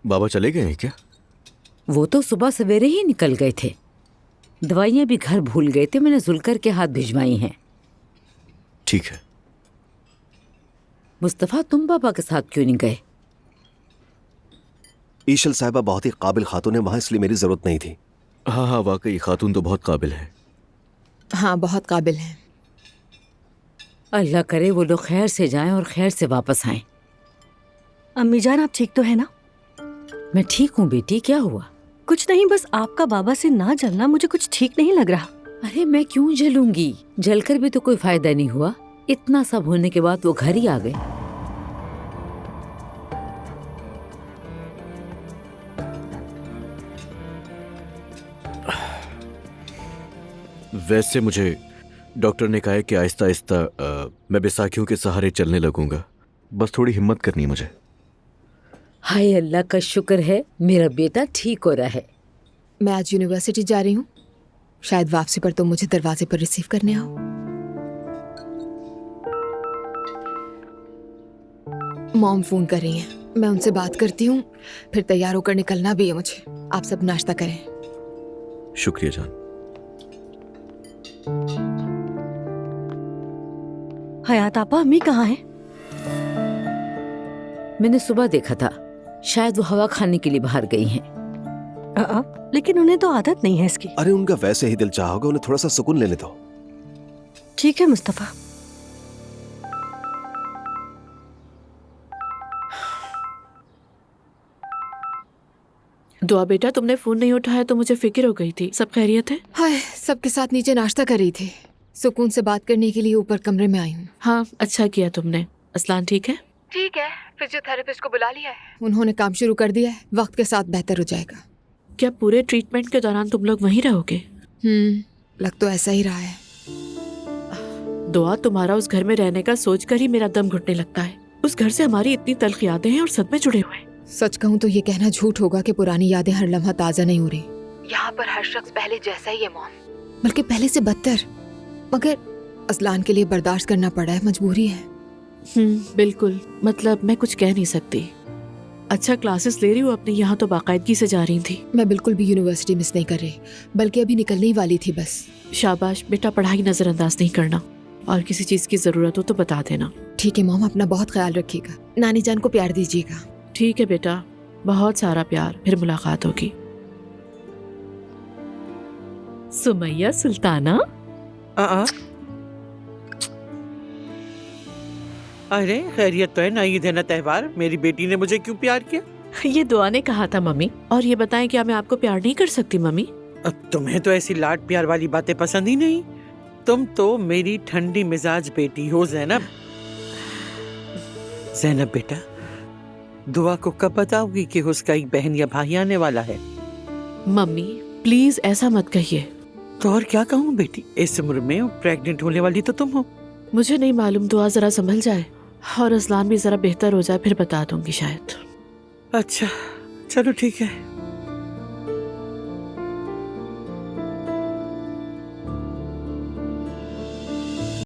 बाबा चले गए हैं क्या? वो तो सुबह सवेरे ही निकल गए थे। दवाइयाँ भी घर भूल गए थे, मैंने जुलकर के हाथ भिजवाई हैं। ठीक है। मुस्तफ़ा, तुम पापा के साथ क्यों नहीं गए? ईशल साहिबा बहुत ही काबिल खातून है वहाँ, इसलिए मेरी जरूरत नहीं थी। हाँ हाँ, वाकई खातून तो बहुत काबिल है। हाँ, बहुत काबिल हैं। अल्लाह करे वो लोग खैर से जाएं और खैर से वापस आएं। अम्मी जान, आप ठीक तो है ना? मैं ठीक हूँ बेटी, क्या हुआ? कुछ नहीं, बस आपका बाबा से ना जलना मुझे कुछ ठीक नहीं लग रहा। अरे मैं क्यों जलूंगी? जलकर भी तो कोई फायदा नहीं हुआ। इतना सब होने के बाद वो घर ही आ गए। वैसे मुझे डॉक्टर ने कहा है कि आहिस्ता आहिस्ता मैं बैसाखियों के सहारे चलने लगूंगा। बस थोड़ी हिम्मत करनी है मुझे। हाय अल्लाह का शुक्र है, मेरा बेटा ठीक हो रहा है। मैं आज यूनिवर्सिटी जा रही हूँ, शायद वापसी पर तुम मुझे दरवाजे पर रिसीव करने आओ। मॉम फोन कर रही हैं, मैं उनसे बात करती हूँ, फिर तैयार होकर निकलना भी है मुझे। आप सब नाश्ता करें। शुक्रिया जान। हयात आपा, अम्मी कहाँ हैं? मैंने सुबह देखा था, शायद वो हवा खाने के लिए बाहर गई हैं। लेकिन उन्हें तो आदत नहीं है इसकी। अरे उनका वैसे ही दिल चाह होगा, उन्हें थोड़ा सा सुकून लेने दो। ठीक है मुस्तफा। दुआ बेटा, तुमने फोन नहीं उठाया तो मुझे फिक्र हो गई थी। सब खैरियत है? हाय, सबके साथ नीचे नाश्ता कर रही थी, सुकून से बात करने के लिए ऊपर कमरे में आई हूँ। हाँ, अच्छा किया तुमने। असलान ठीक है? ठीक है, फिजियोथेरेपिस्ट को बुला लिया है, उन्होंने काम शुरू कर दिया है, वक्त के साथ बेहतर हो जाएगा। क्या पूरे ट्रीटमेंट के दौरान तुम लोग वहीं रहोगे? लग तो ऐसा ही रहा है। दुआ, तुम्हारा उस घर में रहने का सोचकर ही मेरा दम घुटने लगता है। उस घर से हमारी इतनी तल्ख यादें हैं और सदमे जुड़े हुए हैं। सच कहूँ तो ये कहना झूठ होगा कि पुरानी यादें हर लम्हा ताज़ा नहीं हो रही। यहाँ पर हर शख्स पहले जैसा ही है मॉम, बल्कि पहले से बदतर। मगर असलान के लिए बर्दाश्त करना पड़ा है, मजबूरी है। बिल्कुल, मतलब मैं कुछ कह नहीं सकती। अच्छा, क्लासेस ले रही हूँ अपनी, यहाँ तो बाकायदगी से जा रही थी। मैं बिल्कुल भी यूनिवर्सिटी मिस नहीं कर रही, बल्कि अभी निकलने ही वाली थी बस। शाबाश बेटा, पढ़ाई नजरअंदाज नहीं करना, और किसी चीज की जरूरत हो तो बता देना। ठीक है मॉम, अपना बहुत ख्याल रखिएगा, नानी जान को प्यार दीजिएगा। ठीक है बेटा, बहुत सारा प्यार। फिर मुलाकात होगी। सुमैया सुल्ताना। अरे खैरियत तो है ना, ईद है ना त्योहार। मेरी बेटी ने मुझे क्यों प्यार किया? ये दुआ ने कहा था मम्मी। और ये बताएं, क्या मैं आपको प्यार नहीं कर सकती मम्मी? अब तुम्हें तो ऐसी लाड प्यार वाली बातें पसंद ही नहीं। तुम तो मेरी ठंडी मिजाज बेटी हो ज़ैनब। ज़ैनब बेटा, दुआ को कब बताओगी कि उसका एक बहन या भाई आने वाला है? मम्मी प्लीज ऐसा मत कहिए। तो और क्या कहूँ बेटी, इस उम्र में प्रेग्नेंट होने वाली तो तुम हो। मुझे नहीं मालूम, दुआ जरा संभल जाए और असलान भी जरा बेहतर हो जाए, फिर बता दूंगी शायद। अच्छा चलो ठीक है।